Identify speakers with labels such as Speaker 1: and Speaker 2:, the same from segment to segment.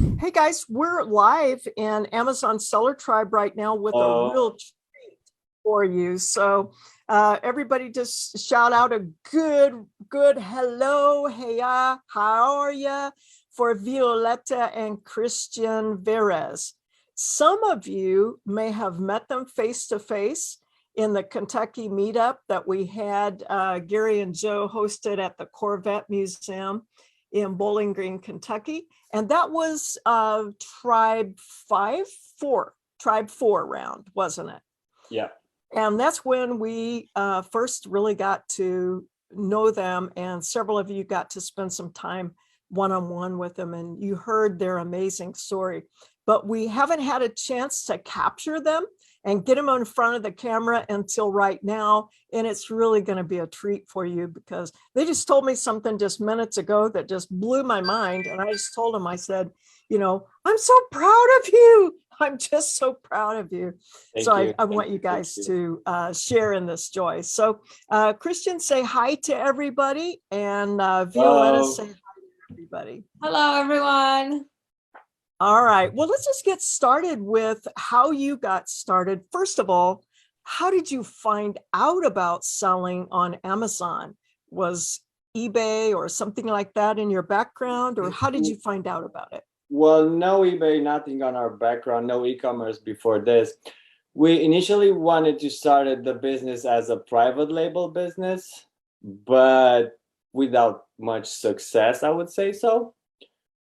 Speaker 1: Hey guys, we're live in Amazon Seller Tribe right now with a real treat for you. So everybody just shout out a good hello, heya, how are ya for Violeta and Cristian Veres. Some of you may have met them face to face in the Kentucky meetup that we had. Gary and Joe hosted at the Corvette Museum in Bowling Green, Kentucky. And that was tribe 4 round, wasn't it?
Speaker 2: Yeah.
Speaker 1: And that's when we first really got to know them. And several of you got to spend some time one-on-one with them, and you heard their amazing story. But we haven't had a chance to capture them and get them in front of the camera until right now. And it's really going to be a treat for you because they just told me something just minutes ago that just blew my mind. And I just told them, I said, I'm so proud of you. I'm just so proud of you. I want you guys to share in this joy. So Cristian, say hi to everybody, and Violeta, say hi to everybody.
Speaker 3: Hello, everyone.
Speaker 1: All right, well, let's just get started with how you got started. First of all, how did you find out about selling on Amazon? Was eBay or something like that in your background, or how did you find out about it?
Speaker 2: Well, no eBay, nothing on our background, no e-commerce before this. We initially wanted to start the business as a private label business, but without much success, I would say so.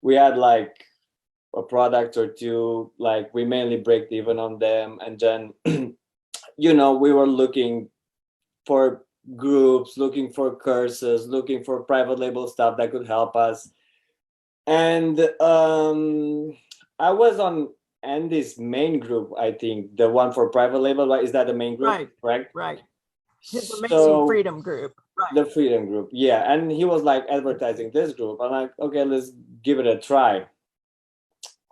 Speaker 2: We had like a product or two, like we mainly break even on them. And then, we were looking for groups, looking for courses, looking for private label stuff that could help us. And I was on Andy's main group, I think, the one for private label. Is that the main group?
Speaker 1: Right,
Speaker 2: correct?
Speaker 1: Right. His amazing freedom group. Right.
Speaker 2: The freedom group, yeah. And he was like advertising this group. I'm like, okay, let's give it a try.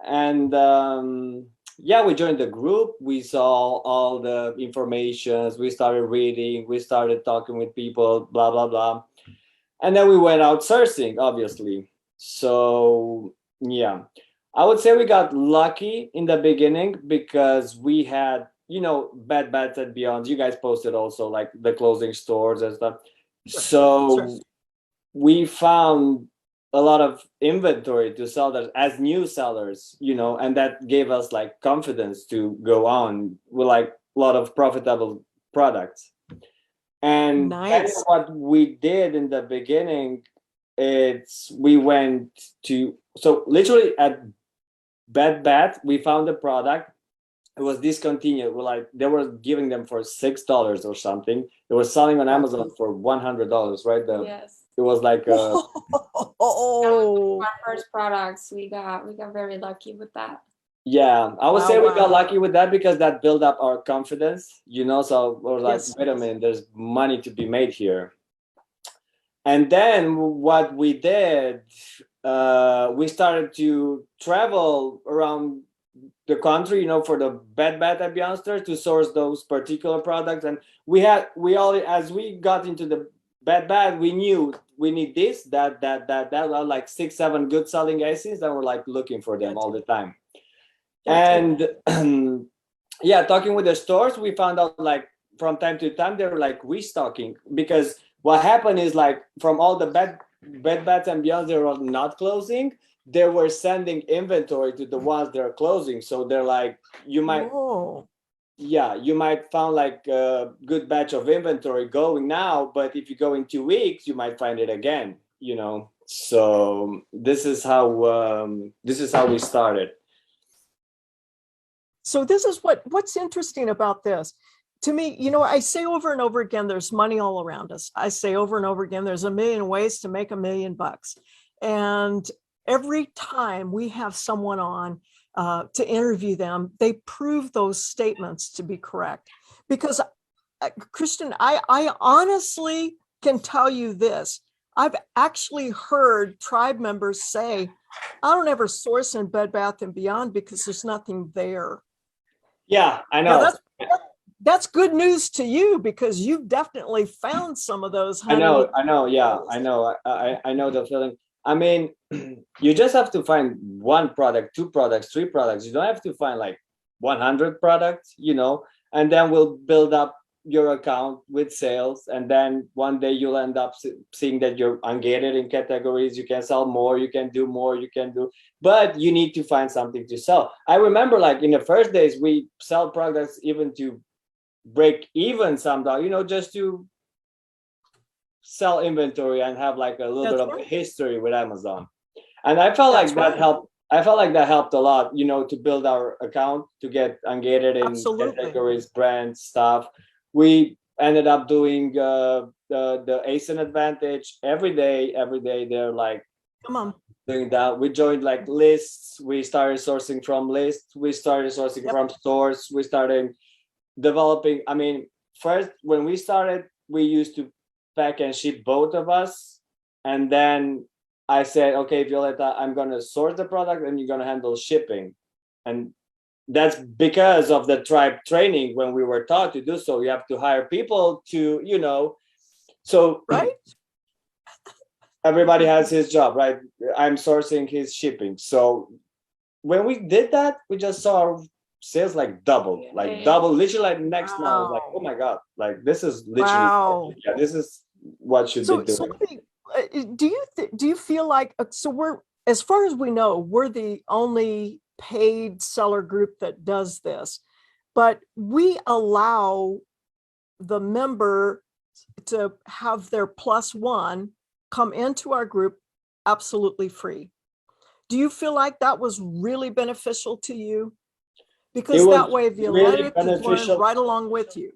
Speaker 2: And we joined the group. We saw all the informations. We started reading. We started talking with people, blah, blah, blah. And then we went out searching, obviously. So, yeah, I would say we got lucky in the beginning because we had, Bed Bath and Beyond. You guys posted also like the closing stores and stuff. So we found a lot of inventory to sell as new sellers, and that gave us like confidence to go on with like a lot of profitable products. And that's what we did in the beginning. We went to, so literally at Bed Bath, we found a product. It was discontinued. They were giving them for $6 or something. They were selling on Amazon for $100, right?
Speaker 3: Yes.
Speaker 2: It was like
Speaker 3: our first products. We got very lucky with that.
Speaker 2: Yeah, I would say we got lucky with that because that built up our confidence, So we're like, wait a minute, there's money to be made here. And then what we did, we started to travel around the country, for the Bed Bath and Beyond stores to source those particular products. And as we got into the Bed Bath, we knew we need this, that were like 6-7 good selling ACs, and we're like looking for them all the time. And talking with the stores, we found out like from time to time they were like restocking, because what happened is like from all the Bed Bath and Beyond, they were not closing. They were sending inventory to the ones that are closing. So they're like, you might found like a good batch of inventory going now, but if you go in 2 weeks, you might find it again, So this is how we started.
Speaker 1: So this is what's interesting about this. To me, I say over and over again, there's money all around us. I say over and over again, there's a million ways to make $1 million. And every time we have someone on to interview them, they prove those statements to be correct. Because Cristian, I honestly can tell you this. I've actually heard tribe members say, I don't ever source in Bed Bath and Beyond because there's nothing there.
Speaker 2: Yeah, I know.
Speaker 1: Now, that's good news to you because you've definitely found some of those.
Speaker 2: I know. Yeah, I know. I know the feeling. I mean, you just have to find one product, two products, three products. You don't have to find like 100 products, and then we'll build up your account with sales. And then one day you'll end up seeing that you're ungated in categories. You can sell more, you can do more, but you need to find something to sell. I remember like in the first days, we sell products even to break even somehow, just to sell inventory and have like a little bit of a history with Amazon. And I felt like that helped. I felt like that helped a lot, to build our account, to get ungated in categories, brands, stuff. We ended up doing the ASIN advantage every day. They're like,
Speaker 1: come on,
Speaker 2: doing that. We joined like lists. We started sourcing from lists. We started sourcing from stores. We started developing. I mean, first when we started, we used to pack and ship, both of us, and then I said, okay, Violeta, I'm gonna source the product and you're gonna handle shipping. And that's because of the tribe training. When we were taught to do so, you have to hire people to, so
Speaker 1: right?
Speaker 2: Everybody has his job, right? I'm sourcing, his shipping. So when we did that, we just saw our sales like double, literally like next month. I was like, oh my God, like this is literally, this is what should be doing.
Speaker 1: So do you feel like, so we're, as far as we know, we're the only paid seller group that does this, but we allow the member to have their +1 come into our group absolutely free. Do you feel like that was really beneficial to you? Because that way Violeta could learn right along with you.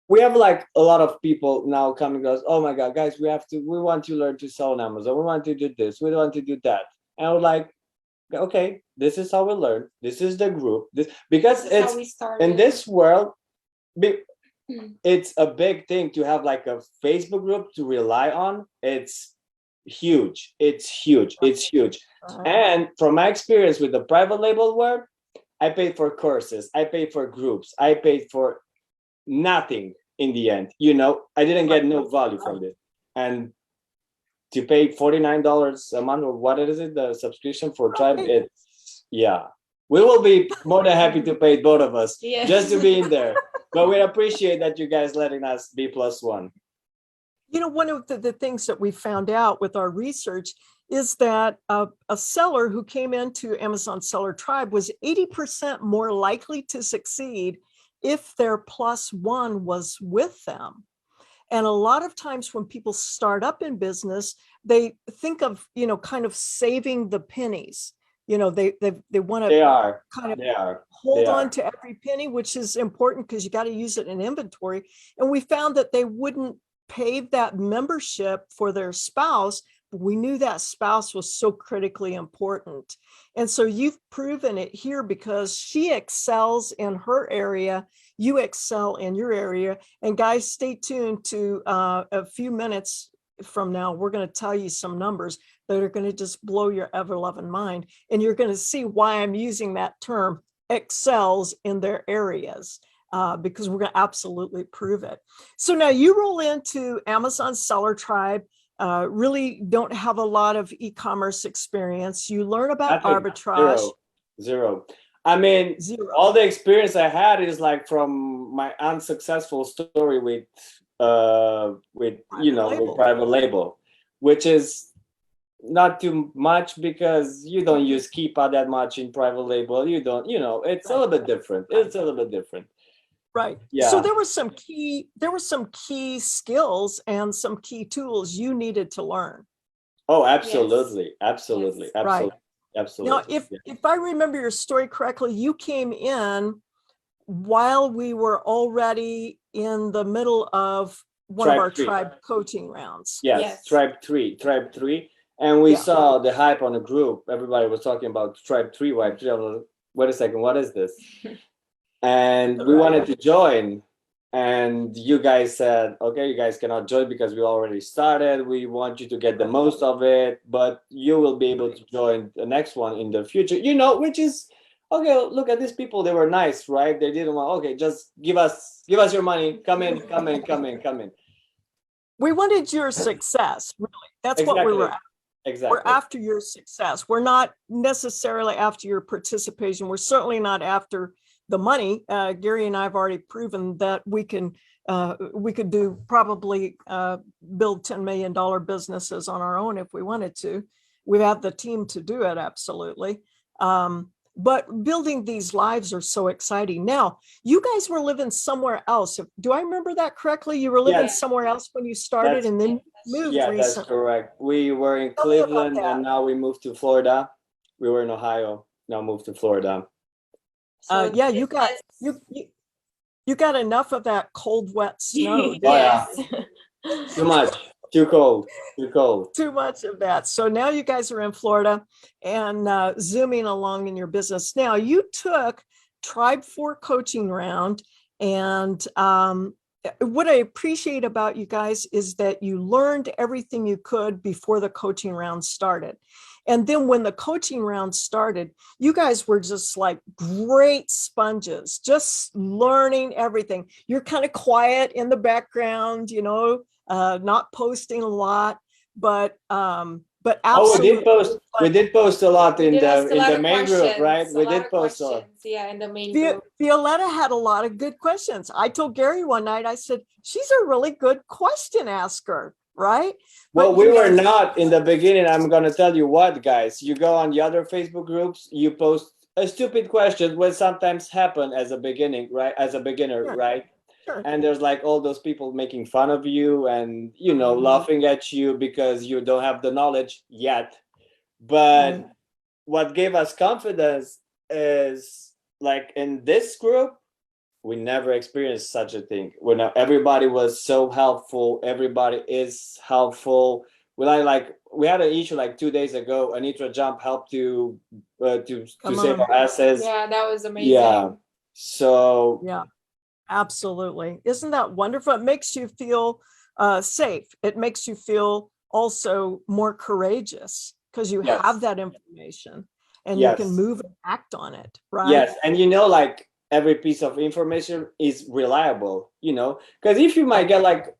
Speaker 2: We have like a lot of people now coming to us, oh my God, guys, we want to learn to sell on Amazon. We want to do this. We want to do that. And we're like, okay, this is how we learn. This is the group. Because it's in this world, it's a big thing to have like a Facebook group to rely on. It's huge. It's huge. And from my experience with the private label world, I paid for courses. I paid for groups. I paid for nothing in the end. I didn't get no value from it. And to pay $49 a month, or what is it, the subscription for Tribe, we will be more than happy to pay, both of us, just to be in there. But we appreciate that you guys letting us be +1.
Speaker 1: One of the things that we found out with our research is that a seller who came into Amazon Seller Tribe was 80% more likely to succeed if their +1 was with them. And a lot of times when people start up in business, they think of, kind of saving the pennies. They want to hold on to every penny, which is important because you got to use it in inventory. And we found that they wouldn't pay that membership for their spouse, but we knew that spouse was so critically important. And so you've proven it here, because she excels in her area, you excel in your area. And guys, stay tuned to a few minutes from now. We're going to tell you some numbers that are going to just blow your ever-loving mind. And you're going to see why I'm using that term, excels in their areas. Because we're going to absolutely prove it. So now you roll into Amazon Seller Tribe, really don't have a lot of e-commerce experience. You learn about arbitrage.
Speaker 2: Zero. I mean, all the experience I had is like from my unsuccessful story with private label, which is not too much because you don't use Keepa that much in private label. You don't, it's a little bit different. It's a little bit different.
Speaker 1: Right. Yeah. So there were some key skills and some key tools you needed to learn.
Speaker 2: Oh, absolutely. Absolutely. Right. Absolutely.
Speaker 1: Now, if I remember your story correctly, you came in while we were already in the middle of one of our tribe coaching rounds.
Speaker 2: Yes. Tribe 3. And we saw the hype on the group. Everybody was talking about Tribe 3. Wait a second, what is this? And we wanted to join, and you guys said, okay, you guys cannot join because we already started. We want you to get the most of it, but you will be able to join the next one in the future, which is okay. Look at these people. They were nice, right? They didn't want, okay, just give us your money. Come in.
Speaker 1: We wanted your success, really. That's exactly what we were at.
Speaker 2: Exactly.
Speaker 1: We're after your success. We're not necessarily after your participation. We're certainly not after the money. Gary and I have already proven that we could do probably build $10 million businesses on our own if we wanted to. We have the team to do it, absolutely. But building these lives are so exciting. Now, you guys were living somewhere else. Do I remember that correctly? You were living
Speaker 2: Yes.
Speaker 1: somewhere else when you started, and then moved
Speaker 2: Yeah,
Speaker 1: recently.
Speaker 2: that's correct. We were in
Speaker 1: Tell me about
Speaker 2: Cleveland
Speaker 1: that.
Speaker 2: and now we moved to Florida. We were in Ohio, now moved to Florida.
Speaker 3: So
Speaker 1: Yeah, you got
Speaker 3: business-
Speaker 1: you got enough of that cold, wet snow. didn't
Speaker 2: yeah.
Speaker 1: you?
Speaker 2: Too much, too cold, too cold.
Speaker 1: Too much of that. So now you guys are in Florida and zooming along in your business. Now you took Tribe 4 coaching round, and what I appreciate about you guys is that you learned everything you could before the coaching round started. And then when the coaching round started, you guys were just like great sponges, just learning everything. You're kind of quiet in the background, not posting a lot, but absolutely.
Speaker 2: We did post a lot
Speaker 3: we
Speaker 2: in
Speaker 3: did ask a lot
Speaker 2: the
Speaker 3: of
Speaker 2: main group,
Speaker 3: questions,
Speaker 2: right?
Speaker 3: a
Speaker 2: We
Speaker 3: lot
Speaker 2: did
Speaker 3: of
Speaker 2: post a lot.
Speaker 3: questions. Yeah, in the main group.
Speaker 1: Violeta had a lot of good questions. I told Gary one night, I said, she's a really good question asker, right?
Speaker 2: Well,
Speaker 1: But
Speaker 2: we
Speaker 1: you
Speaker 2: were
Speaker 1: guys-
Speaker 2: not in the beginning. I'm going to tell you what, guys. You go on the other Facebook groups, you post a stupid question, what sometimes happen as a beginning, right? As a beginner,
Speaker 1: Sure.
Speaker 2: right?
Speaker 1: Sure.
Speaker 2: And there's like all those people making fun of you and,
Speaker 1: Mhm.
Speaker 2: laughing at you because you don't have the knowledge yet. But
Speaker 1: Right.
Speaker 2: what gave us confidence is like in this group, we never experienced such a thing. When everybody was so helpful, everybody is helpful. We had an issue like 2 days ago. An Nitra jump helped to save our assets.
Speaker 3: Yeah, that was amazing.
Speaker 2: Yeah. So
Speaker 1: Yeah, absolutely. Isn't that wonderful? It makes you feel safe. It makes you feel also more courageous because you
Speaker 2: Yes.
Speaker 1: have that information and
Speaker 2: Yes.
Speaker 1: you can move and act on it, right?
Speaker 2: yes, and like every piece of information is reliable, because if you might get like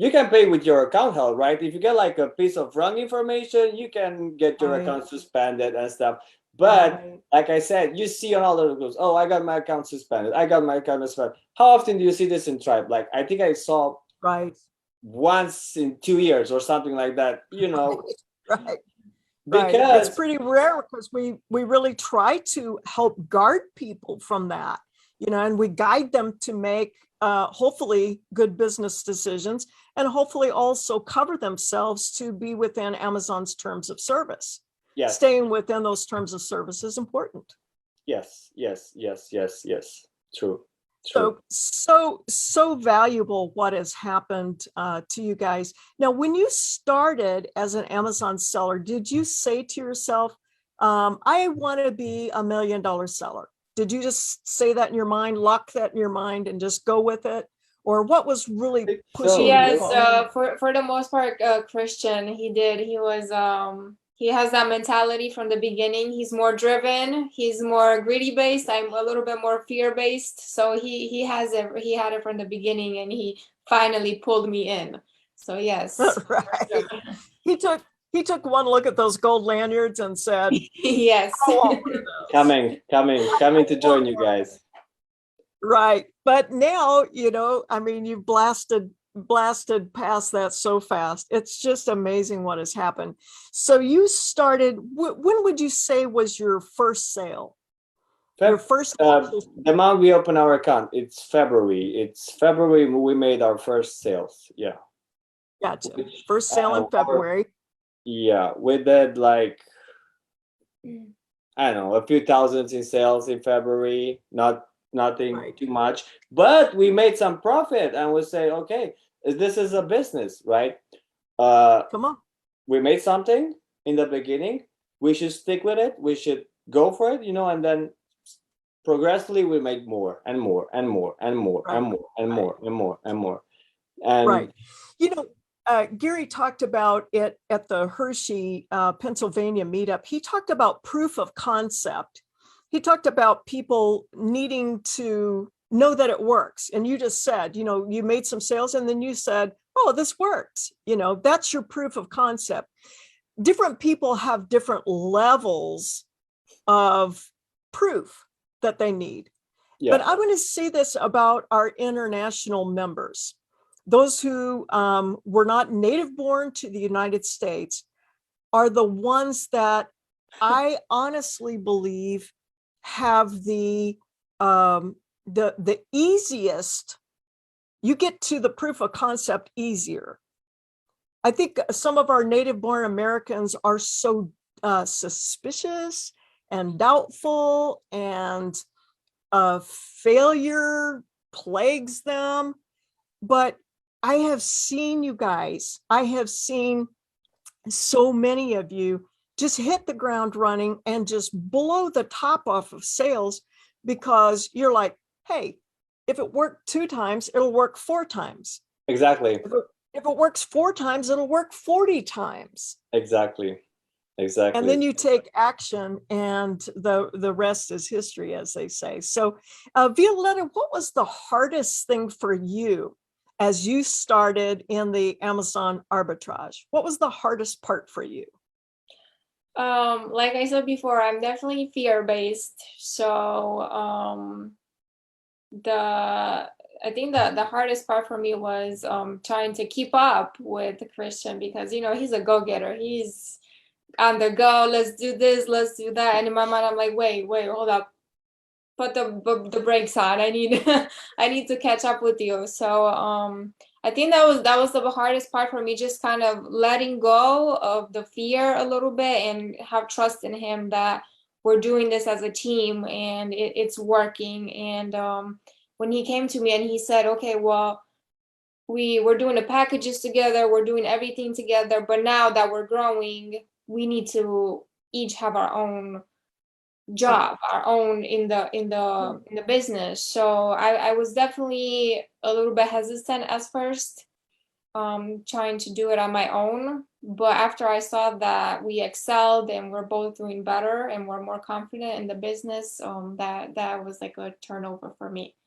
Speaker 2: you can pay with your account held, right? If you get like a piece of wrong information, you can get your
Speaker 1: Right.
Speaker 2: account suspended and stuff. But
Speaker 1: Right.
Speaker 2: like I said, you see on all the groups, oh, I got my account suspended. I got my account suspended. How often do you see this in Tribe? Like I think I saw
Speaker 1: Right.
Speaker 2: once in 2 years or something like that,
Speaker 1: Right.
Speaker 2: because
Speaker 1: Right. It's pretty rare because we really try to help guard people from that, and we guide them to make hopefully good business decisions and hopefully also cover themselves to be within Amazon's terms of service.
Speaker 2: yes,
Speaker 1: Staying within those terms of service is important.
Speaker 2: yes, true.
Speaker 1: So valuable what has happened to you guys. Now, when you started as an Amazon seller, did you say to yourself, I want to be $1 million seller? Did you just say that in your mind, lock that in your mind and just go with it? Or what was really pushing you?
Speaker 3: Yes,
Speaker 1: forward?
Speaker 3: for the most part, Christian, he has that mentality from the beginning. He's more driven. He's more greedy based. I'm a little bit more fear based. So he had it from the beginning, and he finally pulled me in. So yes.
Speaker 1: Right. He took one look at those gold lanyards and said,
Speaker 3: yes.
Speaker 1: "I want one of those."
Speaker 2: coming to join you guys.
Speaker 1: Right. But now, you've blasted past that so fast. It's just amazing what has happened. So you started, when would you say was your first sale? Your first
Speaker 2: the month we open our account, it's February. It's February we made our first sales. Yeah.
Speaker 1: Gotcha. First sale in February.
Speaker 2: Yeah, we did like I don't know, a few thousands in sales in February. Nothing
Speaker 1: Right.
Speaker 2: too much, but we made some profit, and we say, okay, this is a business, right?
Speaker 1: Come on.
Speaker 2: We made something in the beginning. We should stick with it. We should go for it, and then progressively we made more and more and more and more
Speaker 1: Right.
Speaker 2: and more and more and more and more. And
Speaker 1: Right. Gary talked about it at the Hershey, Pennsylvania meetup. He talked about proof of concept. He talked about people needing to know that it works. And you just said, you made some sales and then you said, oh, this works. That's your proof of concept. different people have different levels of proof that they need.
Speaker 2: Yeah.
Speaker 1: But I want to say this about our international members, those who were not native born to the United States are the ones that I honestly believe have the easiest, you get to the proof of concept easier. I think some of our native born Americans are so suspicious and doubtful, and failure plagues them. But I have seen you guys, I have seen so many of you just hit the ground running and just blow the top off of sales, because you're like, hey, if it worked 2 times, it'll work 4 times.
Speaker 2: Exactly.
Speaker 1: If it works 4 times, it'll work 40 times.
Speaker 2: Exactly. Exactly.
Speaker 1: And then you take action, and the rest is history, as they say. So Violeta, what was the hardest thing for you as you started in the Amazon arbitrage? What was the hardest part for you?
Speaker 3: Like I said before, I'm definitely fear-based. So I think the hardest part for me was trying to keep up with Christian, because, you know, he's a go-getter. He's on the go, let's do this, let's do that. And in my mind, I'm like, wait, hold up. Put the brakes on. I need I need to catch up with you. So I think that was the hardest part for me, just kind of letting go of the fear a little bit and have trust in him that we're doing this as a team and it's working. And when he came to me and he said, okay, well, we're doing the packages together, we're doing everything together, but now that we're growing, we need to each have our own job, our own in the business. So I was definitely a little bit hesitant at first, trying to do it on my own. But after I saw that we excelled and we're both doing better and we're more confident in the business, that was like a turnover for me.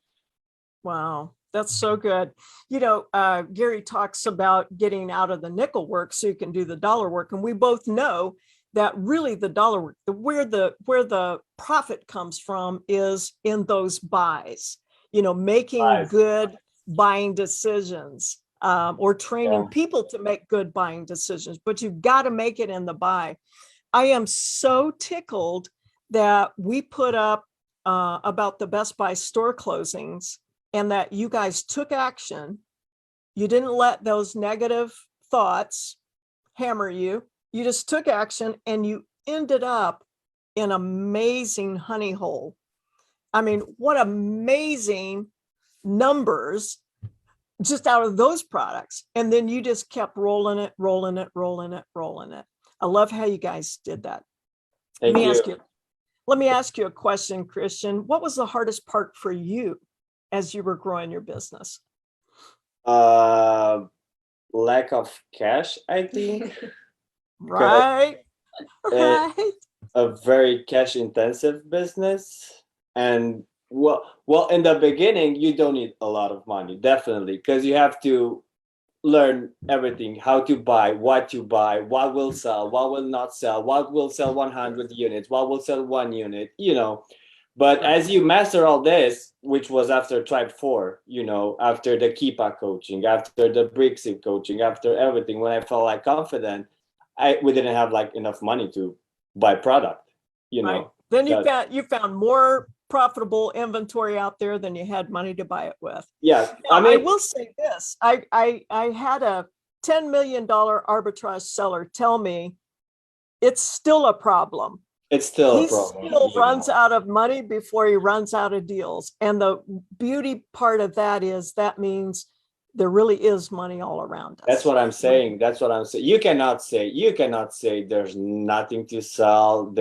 Speaker 1: Wow, that's so good. You know, Gary talks about getting out of the nickel work so you can do the dollar work. And we both know that really the dollar work, where the profit comes from is in those buys, you know, making good buying decisions, or training people to make good buying decisions, but you've got to make it in the buy. I am so tickled that we put up about the Best Buy store closings, and that you guys took action. You didn't let those negative thoughts hammer you. You just took action, and you ended up in amazing honey hole. I mean, what amazing numbers just out of those products. And then you just kept rolling it. I love how you guys did that. Let me ask you a question, Christian. What was the hardest part for you as you were growing your business?
Speaker 2: Lack of cash, I think.
Speaker 1: Right.
Speaker 2: A very cash intensive business. And well, in the beginning, you don't need a lot of money, definitely, because you have to learn everything, how to buy, what will sell, what will not sell, what will sell 100 units, what will sell 1 unit, you know. But as you master all this, which was after Tribe 4, you know, after the Keepa coaching, after the Brixie coaching, after everything, when I felt like confident, we didn't have like enough money to buy product, you know.
Speaker 1: Then you found more profitable inventory out there than you had money to buy it with.
Speaker 2: Yeah.
Speaker 1: Now, I mean, I will say this. I had a $10 million arbitrage seller tell me it's still a problem.
Speaker 2: It's still a problem.
Speaker 1: He still runs out of money before he runs out of deals. And the beauty part of that is that means there really is money all around us.
Speaker 2: That's what I'm saying. You cannot say there's nothing to sell.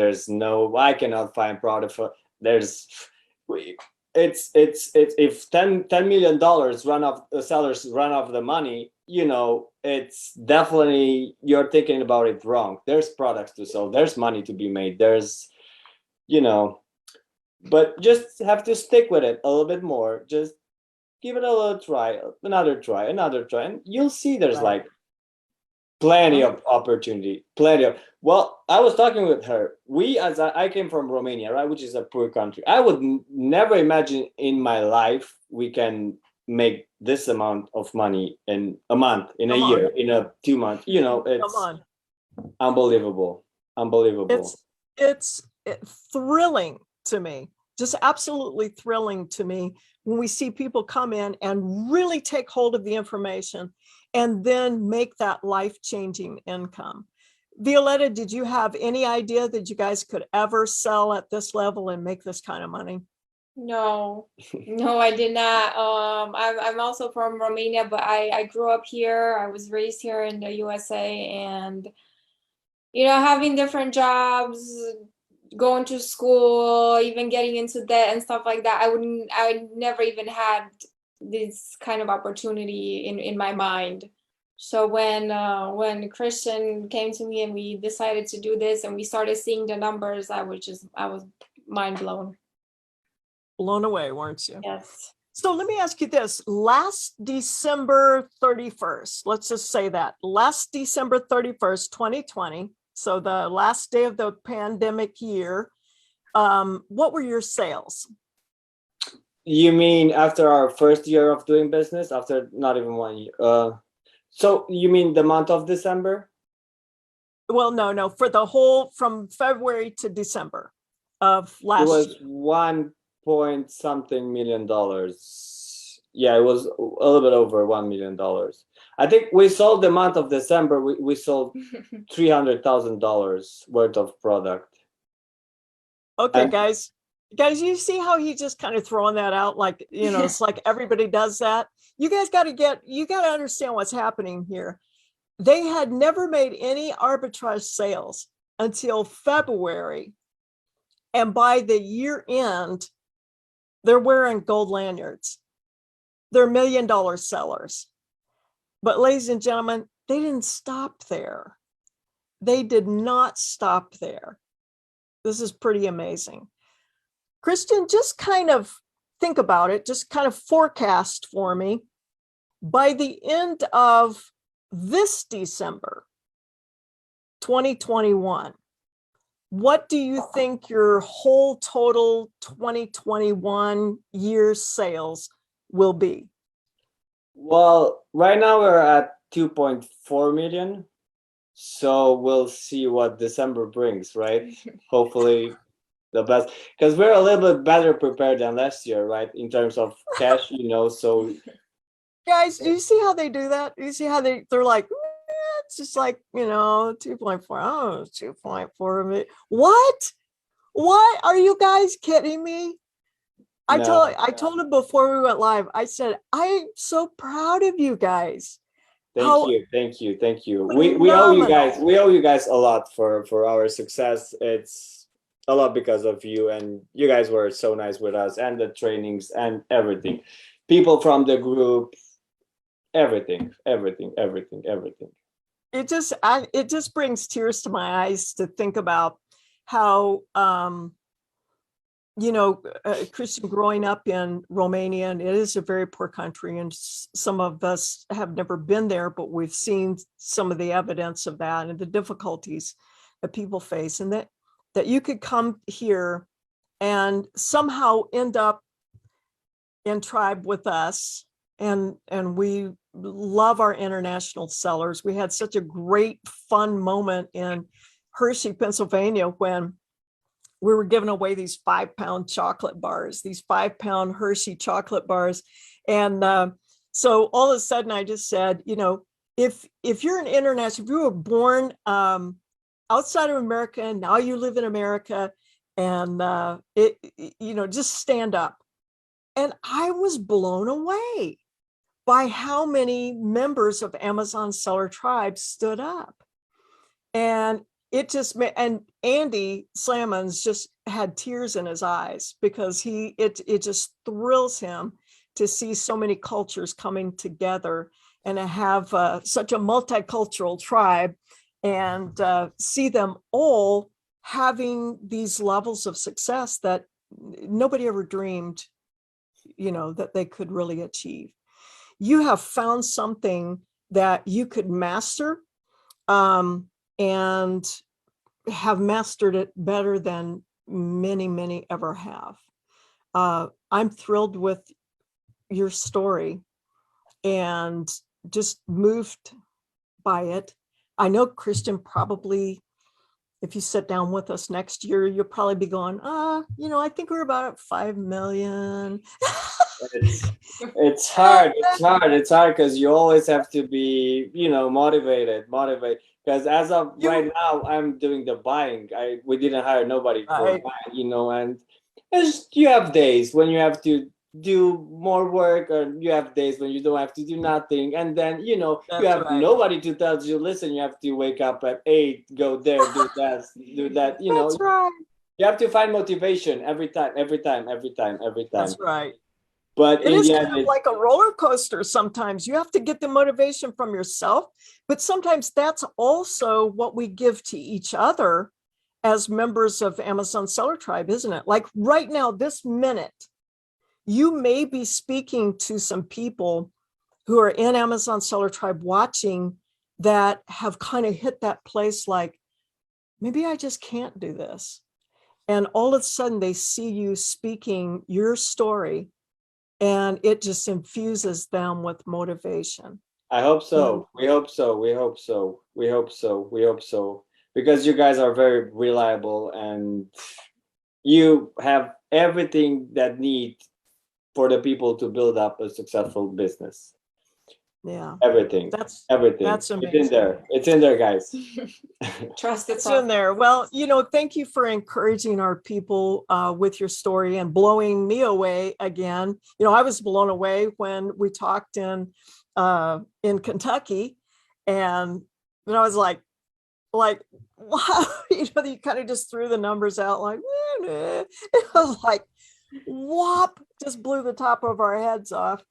Speaker 2: I cannot find product for, it's if $10 million sellers run off the money, you know, it's definitely, you're thinking about it wrong. There's products to sell, there's money to be made, there's, you know, but just have to stick with it a little bit more. Just give it a little try, another try, and you'll see there's like Plenty of opportunity, plenty of. Well, I was talking with her. I came from Romania, right, which is a poor country. I would never imagine in my life we can make this amount of money in a month, in a year, in a 2 months. You know,
Speaker 1: Come
Speaker 2: it's
Speaker 1: on.
Speaker 2: unbelievable, unbelievable.
Speaker 1: It's thrilling to me, just absolutely thrilling to me when we see people come in and really take hold of the information and then make that life-changing income. Violeta, did you have any idea that you guys could ever sell at this level and make this kind of money?
Speaker 3: No, no, I did not. I'm also from Romania, but I grew up here. I was raised here in the USA, and having different jobs, going to school, even getting into debt and stuff like that. I never even had this kind of opportunity in my mind. So when Christian came to me and we decided to do this and we started seeing the numbers, I was mind blown.
Speaker 1: Blown away, weren't you?
Speaker 3: Yes.
Speaker 1: So let me ask you this. Last December 31st, let's just say that, last December 31st, 2020, so the last day of the pandemic year, what were your sales?
Speaker 2: You mean after our first year of doing business? After not even 1 year? So you mean the month of December?
Speaker 1: Well, no, for the whole, from February to December of last year.
Speaker 2: It was 1 point something million dollars. Yeah, it was a little bit over $1 million. I think we sold the month of December. We sold $300,000 worth of product.
Speaker 1: Okay,
Speaker 2: And
Speaker 1: guys, you see how he just kind of throwing that out like, it's like everybody does that. You guys got to understand what's happening here. They had never made any arbitrage sales until February. And by the year end, they're wearing gold lanyards. They're $1 million sellers. But ladies and gentlemen, they didn't stop there. They did not stop there. This is pretty amazing. Christian, just kind of think about it, just kind of forecast for me. By the end of this December, 2021, what do you think your whole total 2021 year sales will be?
Speaker 2: well, right now we're at 2.4 million. So we'll see what December brings, right? Hopefully the best, because we're a little bit better prepared than last year, right? In terms of cash, so
Speaker 1: Guys, do you see how they do that? Do you see how they're like, it's just like, 2.4, oh, 2.4 of it. What? Are you guys kidding me? I told him before we went live, I said, I'm so proud of you guys.
Speaker 2: Thank you. We owe you guys a lot for our success. It's a lot because of you, and you guys were so nice with us, and the trainings and everything. People from the group, everything.
Speaker 1: It just brings tears to my eyes to think about how Christian, growing up in Romania, and it is a very poor country, and some of us have never been there, but we've seen some of the evidence of that and the difficulties that people face, and that you could come here and somehow end up in tribe with us, and we love our international sellers. We had such a great fun moment in Hershey, Pennsylvania, when we were giving away these 5-pound chocolate bars, these 5-pound Hershey chocolate bars. And so all of a sudden I just said, if you're an international, if you were born outside of America and now you live in America, and just stand up. And I was blown away by how many members of Amazon Seller Tribe stood up. And it just made, and Andy Slamons just had tears in his eyes, because it just thrills him to see so many cultures coming together and to have such a multicultural tribe, and see them all having these levels of success that nobody ever dreamed, that they could really achieve. You have found something that you could master, and have mastered it better than many ever have. I'm thrilled with your story and just moved by it. I know Christian probably, if you sit down with us next year, you'll probably be going, I think we're about at 5 million.
Speaker 2: It's hard. It's hard because you always have to be, motivated. Because as of right now, I'm doing the buying. We didn't hire nobody for buying, and you have days when you have to do more work, or you have days when you don't have to do nothing, and then you have nobody to tell you, listen, you have to wake up at 8, go there, do that, do that.
Speaker 1: That's right.
Speaker 2: You have to find motivation every time.
Speaker 1: That's right.
Speaker 2: But
Speaker 1: it is kind of like a roller coaster. Sometimes you have to get the motivation from yourself, but sometimes that's also what we give to each other as members of Amazon Seller Tribe, isn't it? Like right now, this minute, you may be speaking to some people who are in Amazon Seller Tribe watching that have kind of hit that place like, maybe I just can't do this. And all of a sudden they see you speaking your story, and it just infuses them with motivation.
Speaker 2: I hope so. We hope so. Because you guys are very reliable and you have everything that need for the people to build up a successful business.
Speaker 1: Yeah.
Speaker 2: Everything. Everything.
Speaker 1: That's amazing.
Speaker 2: It's in there, guys.
Speaker 3: Trust
Speaker 1: it's in there. Well, thank you for encouraging our people with your story and blowing me away again. I was blown away when we talked in Kentucky, and I was like, wow, you kind of just threw the numbers out like, it was like, whop, just blew the top of our heads off.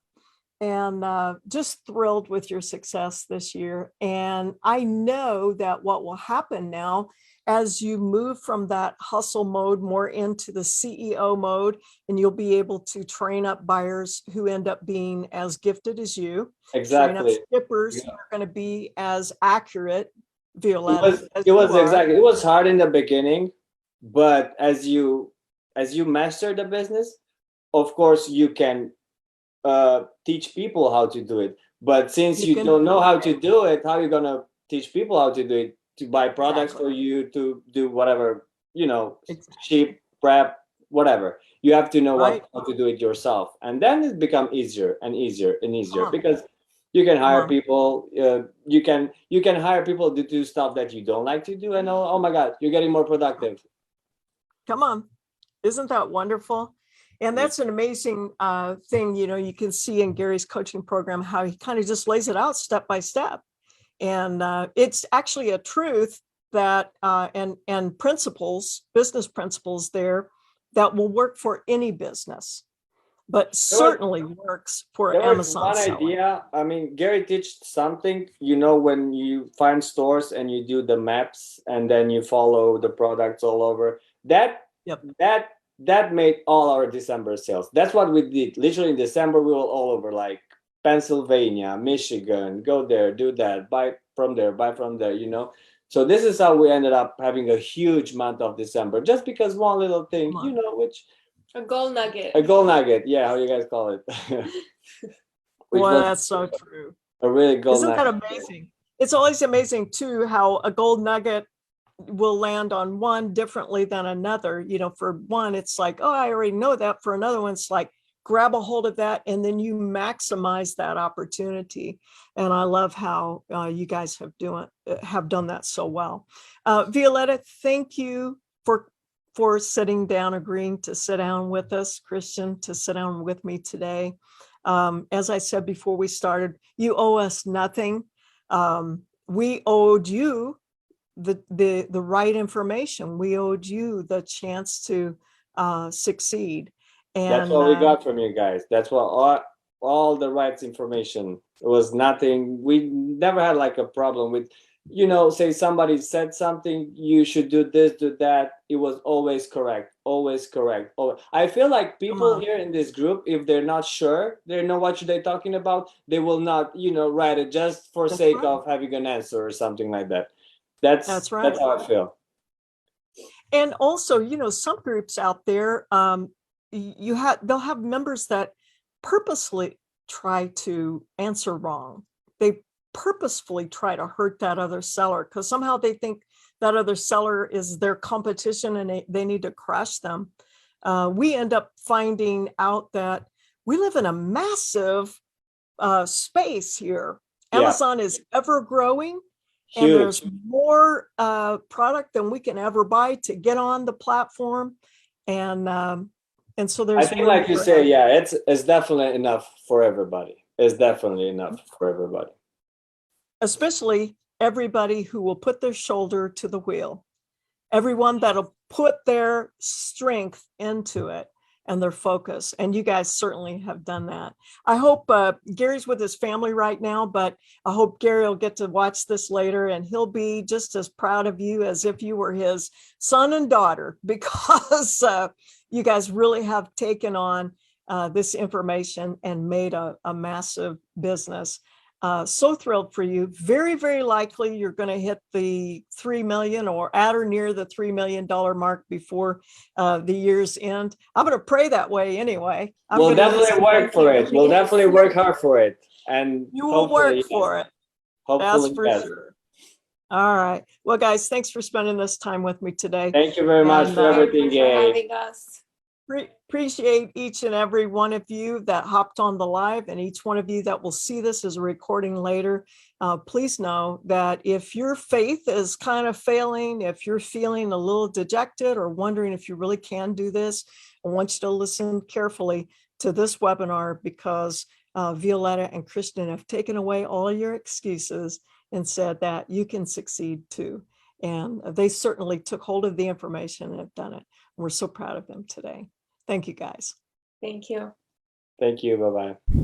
Speaker 1: And just thrilled with your success this year. And I know that what will happen now as you move from that hustle mode more into the CEO mode, and you'll be able to train up buyers who end up being as gifted as you.
Speaker 2: Exactly.
Speaker 1: Train up shippers who are going to be as accurate, Violeta.
Speaker 2: It was hard in the beginning, but as you master the business, of course you can teach people how to do it. But since you don't know how to do it, how are you gonna teach people how to do it? To buy products for you, to do whatever, ship, prep, whatever. You have to know how to do it yourself, and then it becomes easier and easier and easier because you can hire people. You can hire people to do stuff that you don't like to do, and oh my God, you're getting more productive.
Speaker 1: Come on, isn't that wonderful? And that's an amazing thing, you can see in Gary's coaching program how he kind of just lays it out step by step. And it's actually a truth that and principles, business principles there that will work for any business, but certainly works for Amazon.
Speaker 2: One idea. I mean, Gary teaches something, when you find stores and you do the maps and then you follow the products all over. That made all our December sales. That's what we did. Literally in December, we were all over, like Pennsylvania, Michigan, go there, do that, buy from there. So this is how we ended up having a huge month of December, just because one little thing, which
Speaker 3: a gold nugget.
Speaker 2: A gold nugget, yeah, how you guys call it.
Speaker 1: Well, that's so true.
Speaker 2: A really gold
Speaker 1: nugget.
Speaker 2: Isn't
Speaker 1: that amazing? It's always amazing too how a gold nugget will land on one differently than another. For one, it's like, oh, I already know that. For another one, it's like, grab a hold of that and then you maximize that opportunity. And I love how you guys have done that so well. Violeta, thank you for sitting down, agreeing to sit down with us, Christian, to sit down with me today. As I said before we started, you owe us nothing. We owed you the right information. We owed you the chance to succeed. And
Speaker 2: that's what we got from you guys. That's what all the right information. It was nothing. We never had like a problem with you know, say somebody said something, you should do this, do that. It was always correct, always correct. Oh, I feel like people
Speaker 1: on.
Speaker 2: here in this group, if they're not sure, they know what they're talking about, they will not, you know, write it just for
Speaker 1: That's
Speaker 2: sake
Speaker 1: right.
Speaker 2: of having an answer or something like that.
Speaker 1: That's right.
Speaker 2: That's how I feel.
Speaker 1: And also, you know, some groups out there, they'll have members that purposely try to answer wrong. They purposefully try to hurt that other seller because somehow they think that other seller is their competition and they need to crush them. We end up finding out that we live in a massive space here.
Speaker 2: Yeah.
Speaker 1: Amazon is ever growing. And there's
Speaker 2: Huge.
Speaker 1: more product than we can ever buy to get on the platform. And so there's
Speaker 2: I think,
Speaker 1: room
Speaker 2: like you
Speaker 1: for
Speaker 2: say,
Speaker 1: everyone.
Speaker 2: yeah, it's definitely enough for everybody. It's definitely enough for everybody.
Speaker 1: Especially everybody who will put their shoulder to the wheel. Everyone that'll put their strength into it and their focus. And you guys certainly have done that. I hope Gary's with his family right now, but I hope Gary will get to watch this later and he'll be just as proud of you as if you were his son and daughter, because you guys really have taken on this information and made a massive business. So thrilled for you. Very, very likely you're going to hit the 3 million or at or near the $3 million mark before the year's end. I'm going to pray that way anyway.
Speaker 2: We'll definitely work for it. We'll definitely work hard for it. And
Speaker 1: you will work for it.
Speaker 2: Hopefully,
Speaker 1: that's for
Speaker 2: yes.
Speaker 1: sure. All right. Well, guys, thanks for spending this time with me today.
Speaker 2: Thank you very much for everything, Gay.
Speaker 3: Having us.
Speaker 1: Appreciate each and every one of you that hopped on the live, and each one of you that will see this as a recording later. Please know that if your faith is kind of failing, if you're feeling a little dejected or wondering if you really can do this, I want you to listen carefully to this webinar, because Violeta and Cristian have taken away all your excuses and said that you can succeed too. And they certainly took hold of the information and have done it. We're so proud of them today. Thank you, guys.
Speaker 3: Thank you.
Speaker 2: Thank you. Bye-bye.